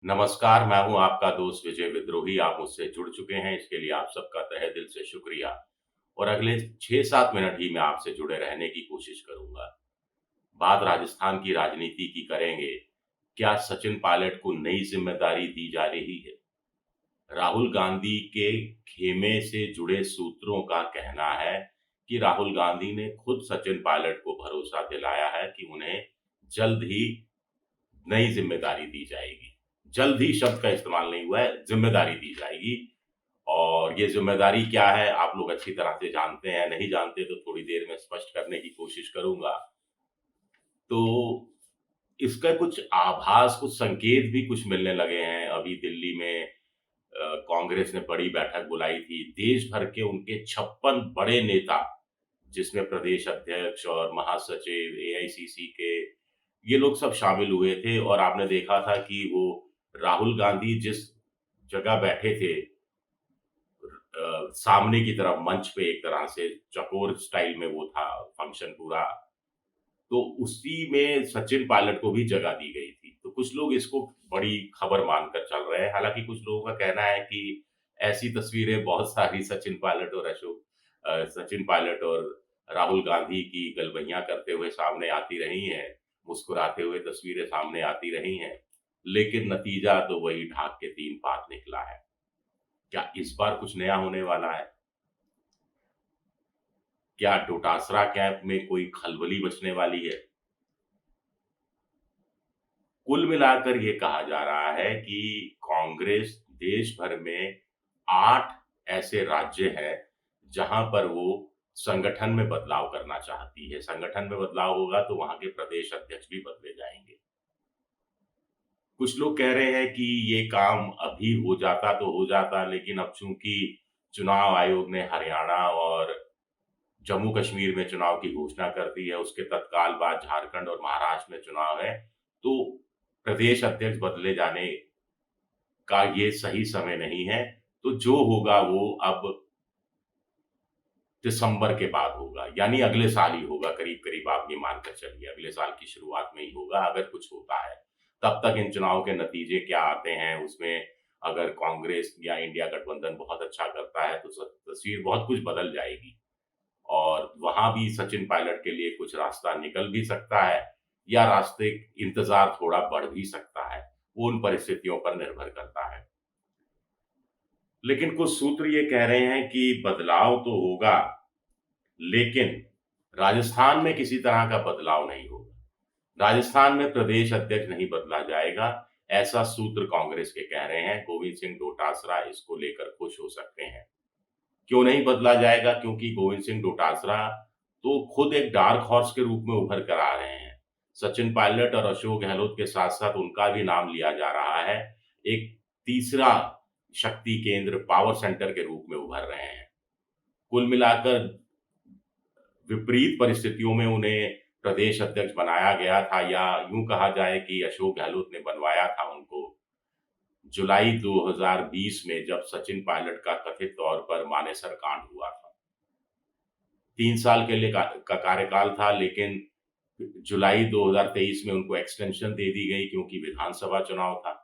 नमस्कार, मैं हूँ आपका दोस्त विजय विद्रोही। आप मुझसे जुड़ चुके हैं, इसके लिए आप सबका तहे दिल से शुक्रिया और अगले 6-7 मिनट ही मैं आपसे जुड़े रहने की कोशिश करूँगा। बात राजस्थान की राजनीति की करेंगे। क्या सचिन पायलट को नई ज़िम्मेदारी दी जा रही है? राहुल गांधी के खेमे से जुड़े सूत्रों का कहना है कि राहुल गांधी ने खुद सचिन पायलट को भरोसा दिलाया है कि उन्हें जल्द ही नई ज़िम्मेदारी दी जाएगी। जल्द ही शब्द का इस्तेमाल नहीं हुआ है, ज़िम्मेदारी दी जाएगी और ये ज़िम्मेदारी क्या है, आप लोग अच्छी तरह से जानते हैं, नहीं जानते तो थोड़ी देर में स्पष्ट करने की कोशिश करूँगा। तो इसका कुछ आभास, कुछ संकेत भी कुछ मिलने लगे हैं। अभी दिल्ली में कांग्रेस ने बड़ी बैठक बुलाई थी। देश भर के उनके 56 बड़े नेता, जिसमें प्रदेश अध्यक्ष और महासचिव, एआईसीसी के ये लोग सब शामिल हुए थे और आपने देखा था कि वो राहुल गांधी जिस जगह बैठे थे सामने की तरफ मंच पे एक तरह से चकोर स्टाइल में वो था फंक्शन पूरा, तो उसी में सचिन पायलट को भी जगह दी गई थी। तो कुछ लोग इसको बड़ी खबर मानकर चल रहे हैं। हालाँकि कुछ लोगों का कहना है कि ऐसी तस्वीरें बहुत सारी सचिन पायलट और राहुल गांधी की गलबैयाँ करते हुए सामने आती रही हैं, मुस्कुराते हुए तस्वीरें सामने आती रही हैं, लेकिन नतीजा तो वही ढाक के 3 पात निकला है। क्या इस बार कुछ नया होने वाला है? क्या डोटासरा कैंप में कोई खलबली मचने वाली है? कुल मिलाकर ये कहा जा रहा है कि कांग्रेस देश भर में 8 ऐसे राज्य हैं, जहां पर वो संगठन में बदलाव करना चाहती है। संगठन में बदलाव होगा तो वहां के प्रदेश अध्यक्ष भी बदले जाएंगे। कुछ लोग कह रहे हैं कि ये काम अभी हो जाता तो हो जाता, लेकिन अब चूंकि चुनाव आयोग ने हरियाणा और जम्मू कश्मीर में चुनाव की घोषणा कर दी है, उसके तत्काल बाद झारखंड और महाराष्ट्र में चुनाव है, तो प्रदेश अध्यक्ष बदले जाने का ये सही समय नहीं है। तो जो होगा वो अब दिसंबर के बाद होगा, यानी अगले साल ही होगा, करीब-करीब आप ये मानकर चलिए, अगले साल की शुरुआत में ही होगा अगर कुछ होता है। तब तक इन चुनाव के नतीजे क्या आते हैं, उसमें अगर कांग्रेस या इंडिया गठबंधन बहुत अच्छा करता है, तो तस्वीर बहुत कुछ बदल जाएगी। और वहाँ भी सचिन पायलट के लिए कुछ रास्ता निकल भी सकता है या रास्ते इंतज़ार थोड़ा बढ़ भी सकता है। वो उन परिस्थितियों पर निर्भर करता है। लेकिन कुछ सूत्र ये कह रहे हैं कि बदलाव तो होगा, लेकिन राजस्थान में किसी तरह का बदलाव नहीं होगा। राजस्थान में प्रदेश अध्यक्ष नहीं बदला जाएगा, ऐसा सूत्र कांग्रेस के कह रहे हैं। गोविंद सिंह डोटासरा इसको लेकर खुश हो सकते हैं। क्यों नहीं बदला जाएगा? क्योंकि गोविंद सिंह डोटासरा तो खुद एक डार्क हॉर्स के रूप में उभर कर आ रहे हैं। सचिन पायलट और अशोक गहलोत के साथ-साथ उनका भी नाम लिया जा रहा है। एक तीसरा शक्ति केंद्र, पावर सेंटर के रूप में उभर रहे हैं। कुल मिलाकर विपरीत परिस्थितियों में उन्हें प्रदेश अध्यक्ष बनाया गया था, या यूँ कहा जाए कि अशोक गहलोत ने बनवाया था उनको, जुलाई 2020 में जब सचिन पायलट का कथित तौर पर मानेसर कांड हुआ था। 3 साल के लिए का कार्यकाल था, लेकिन जुलाई 2023 में उनको एक्सटेंशन दे दी गई क्योंकि विधानसभा चुनाव था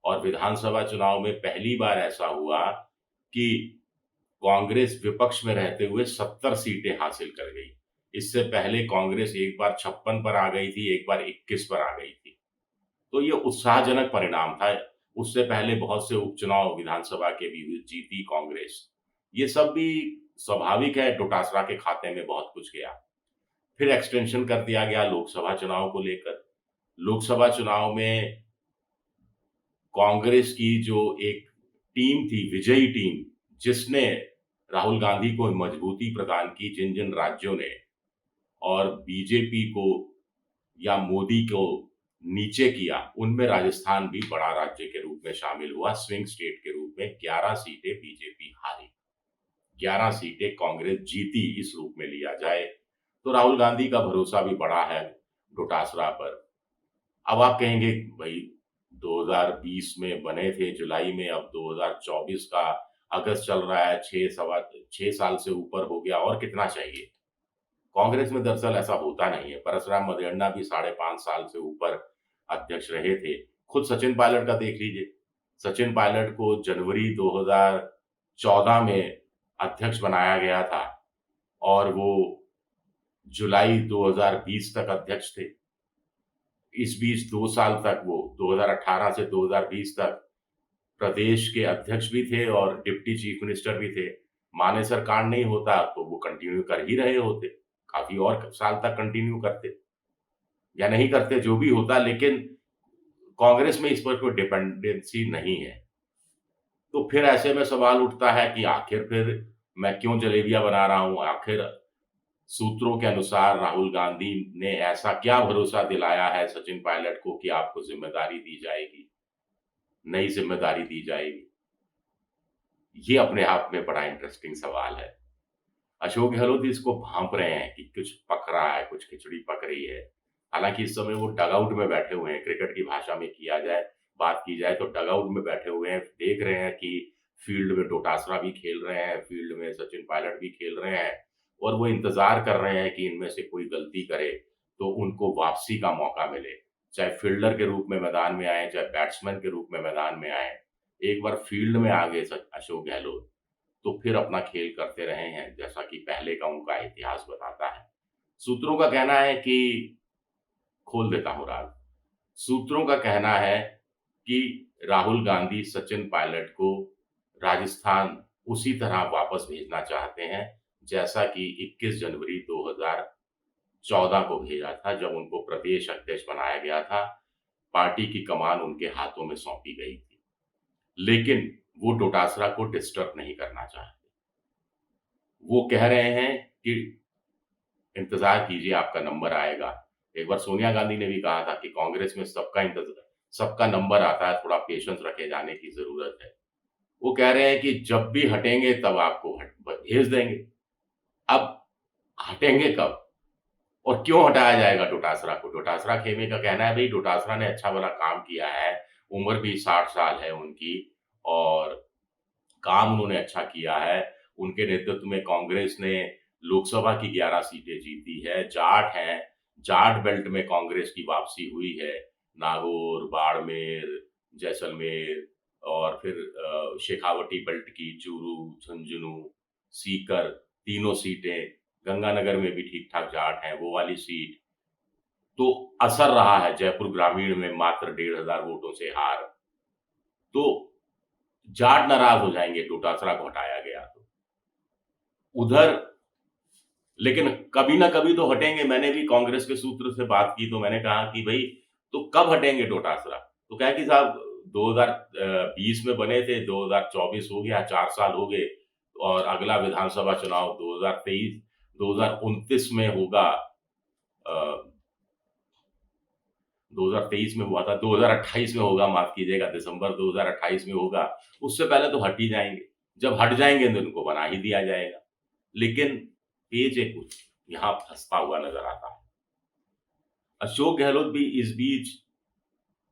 और विधानसभा चुनाव में पहली बार ऐसा हुआ कि कांग्रेस विपक्ष में रहते हुए 70 सीटें हासिल कर गई। इससे पहले कांग्रेस एक बार 56 पर आ गई थी, एक बार 21 पर आ गई थी। तो ये उत्साहजनक परिणाम था। उससे पहले बहुत से उपचुनाव विधानसभा के भी हुए, जीती कांग्रेस। ये सब भी स्वाभाविक है, डोटासरा के खाते में बहुत कुछ गया। फिर एक्सटेंशन कर दिया गया लोकसभा चुनाव को लेकर। लोकसभा चुनाव में कांग्रेस की जो एक टीम थी, विजयी टीम, जिसने राहुल गांधी को मजबूती प्रदान की, जिन-जिन राज्यों ने, और बीजेपी को या मोदी को नीचे किया, उनमें राजस्थान भी बड़ा राज्य के रूप में शामिल हुआ। स्विंग स्टेट के रूप में 11 सीटें बीजेपी हारी, 11 सीटें कांग्रेस जीती, इस रूप में लिया जाए। तो राहुल गांधी का भरोसा भी बढ़ा है डोटासरा पर। अब आप कहेंगे भई 2020 में बने थे जुलाई में, अब 2024 का अगस्त चल रहा है, 6 साल से ऊपर हो गया, और कितना चाहिए? कांग्रेस में दरअसल ऐसा होता नहीं है। परशुराम मदेरणा भी साढ़े 5 साल से ऊपर अध्यक्ष रहे थे। खुद सचिन पायलट का देख लीजिए। सचिन पायलट को जनवरी 2014 में अध्यक्ष बनाया गया था और वो जुलाई 2020 तक अध्यक्ष थे। इस बीच 2 साल तक वो 2018 से 2020 तक प्रदेश के अध्यक्ष भी थे और डिप्टी चीफ मिनिस्टर भी थे। मानेसर कांड नहीं होता तो वो कंटिन्यू कर ही रहे होते, काफ़ी और साल तक कंटिन्यू करते या नहीं करते जो भी होता, लेकिन कांग्रेस में इस पर कोई डिपेंडेंसी नहीं है। तो फिर ऐसे में सवाल उठता है कि आखिर फिर मैं क्यों जलेबियाँ बना रहा हूँ? आखिर सूत्रों के अनुसार राहुल गांधी ने ऐसा क्या भरोसा दिलाया है सचिन पायलट को कि आपको ज़िम्मेदारी दी जाएगी, नई ज़िम्मेदारी दी जाएगी? ये अपने आप में बड़ा इंटरेस्टिंग सवाल है। अशोक गहलोत इसको भांप रहे हैं कि कुछ पक रहा है, कुछ खिचड़ी पक रही है। हालाँकि इस समय वो डगआउट में बैठे हुए हैं, क्रिकेट की भाषा में बात की जाए तो डगआउट में बैठे हुए हैं, देख रहे हैं कि फील्ड में डोटासरा भी खेल रहे हैं, फील्ड में सचिन पायलट भी खेल रहे हैं और वो इंतज़ार कर रहे हैं कि इनमें से कोई गलती करे तो उनको वापसी का मौका मिले। चाहे फील्डर के रूप में मैदान में आएँ, चाहे बैट्समैन के रूप में मैदान में आएँ। एक बार फील्ड में आ गए अशोक गहलोत तो फिर अपना खेल करते रहे हैं, जैसा कि पहले का उनका इतिहास बताता है। सूत्रों का कहना है कि खोल देता हूँ राज। सूत्रों का कहना है कि राहुल गांधी सचिन पायलट को राजस्थान उसी तरह वापस भेजना चाहते हैं, जैसा कि 21 जनवरी 2014 को भेजा था, जब उनको प्रदेश अध्यक्ष बनाया गया था। पार्टी की कमान उनके हाथों में सौंपी गई थी। लेकिन वो डोटासरा को डिस्टर्ब नहीं करना चाहते। वो कह रहे हैं कि इंतज़ार कीजिए, आपका नंबर आएगा। एक बार सोनिया गांधी ने भी कहा था कि कांग्रेस में सबका नंबर आता है, थोड़ा पेशेंस रखे जाने की ज़रूरत है। वो कह रहे हैं कि जब भी हटेंगे तब आपको भेज देंगे। अब हटेंगे कब और क्यों हटाया जाएगा डोटासरा को? डोटासरा खेमे का कहना है भई डोटासरा ने अच्छा भला काम किया है, उम्र भी 60 साल है उनकी और काम उन्होंने अच्छा किया है। उनके नेतृत्व में कांग्रेस ने लोकसभा की 11 सीटें जीती है, जाट हैं, जाट बेल्ट में कांग्रेस की वापसी हुई है। नागौर, बाड़मेर, जैसलमेर और फिर शेखावटी बेल्ट की चूरू, झुंझुनू, सीकर तीनों सीटें, गंगानगर में भी ठीक-ठाक जाट हैं, वो वाली सीट। तो असर रहा है जयपुर ग्रामीण में मात्र 1500 वोटों से हार। तो जाट नाराज़ हो जाएँगे डोटासरा को हटाया गया तो। उधर लेकिन कभी ना कभी तो हटेंगे। मैंने भी कांग्रेस के सूत्र से बात की तो मैंने कहा कि भई तो कब हटेंगे डोटासरा? तो कहा कि साहब 2020 में बने थे, 2024 हो गया, 4 साल हो गए और अगला विधानसभा चुनाव 2029 में होगा। 2023 में हुआ था, 2028 में होगा, माफ़ कीजिएगा, दिसंबर 2028 में होगा। उससे पहले तो हट ही जाएँगे। जब हट जाएँगे तो उनको बना ही दिया जाएगा। लेकिन पेच एक यहाँ फँसता हुआ नज़र आता है। अशोक गहलोत भी इस बीच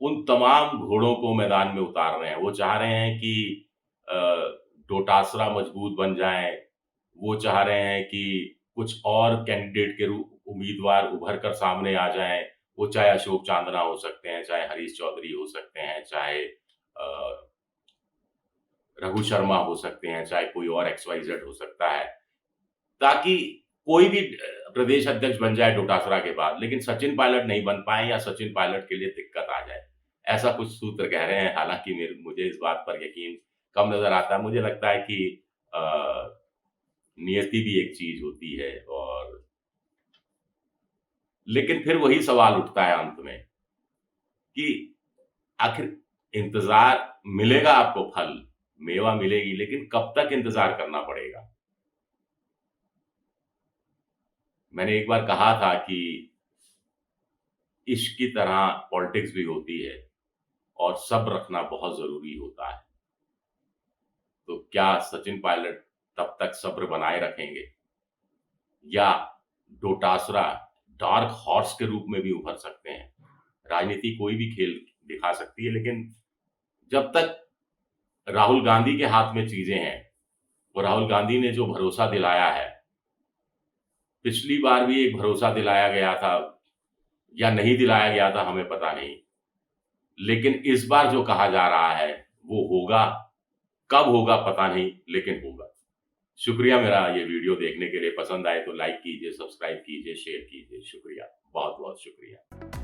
उन तमाम घोड़ों को मैदान में उतार रहे हैं। वो चाह रहे हैं कि अ, डोटासरा मजबूत बन जाए। वो चाह रहे हैं कि कुछ और कैंडिडेट के उम्मीदवार उभर कर सामने आ जाएँ। वो चाहे अशोक चांदना हो सकते हैं, चाहे हरीश चौधरी हो सकते हैं, चाहे रघु शर्मा हो सकते हैं, चाहे कोई और एक्स-वाई-ज़ेड हो सकता है। ताकि कोई भी प्रदेश अध्यक्ष बन जाए डोटासरा के बाद, लेकिन सचिन पायलट नहीं बन पाएँ या सचिन पायलट के लिए दिक्कत आ जाए। ऐसा कुछ सूत्र कह रहे हैं, हालाँकि मुझे इस बात पर यकीन कम नज़र आता है। मुझे लगता है कि अ, नियति भी एक चीज़ होती है और लेकिन फिर वही सवाल उठता है अंत में कि आखिर इंतज़ार मिलेगा आपको फल, मेवा मिलेगी, लेकिन कब तक इंतज़ार करना पड़ेगा? मैंने एक बार कहा था कि इश्क की तरह पॉलिटिक्स भी होती है और सब्र रखना बहुत ज़रूरी होता है। तो क्या सचिन पायलट तब तक सब्र बनाए रखेंगे या डोटासरा डार्क हॉर्स के रूप में भी उभर सकते हैं? राजनीति कोई भी खेल दिखा सकती है, लेकिन जब तक राहुल गांधी के हाथ में चीज़ें हैं, और राहुल गांधी ने जो भरोसा दिलाया है, पिछली बार भी एक भरोसा दिलाया गया था या नहीं दिलाया गया था, हमें पता नहीं। लेकिन इस बार जो कहा जा रहा है वो होगा, कब होगा पता नहीं, लेकिन होगा। शुक्रिया मेरा ये वीडियो देखने के लिए। पसंद आए तो लाइक कीजिए, सब्सक्राइब कीजिए, शेयर कीजिए। शुक्रिया, बहुत-बहुत शुक्रिया।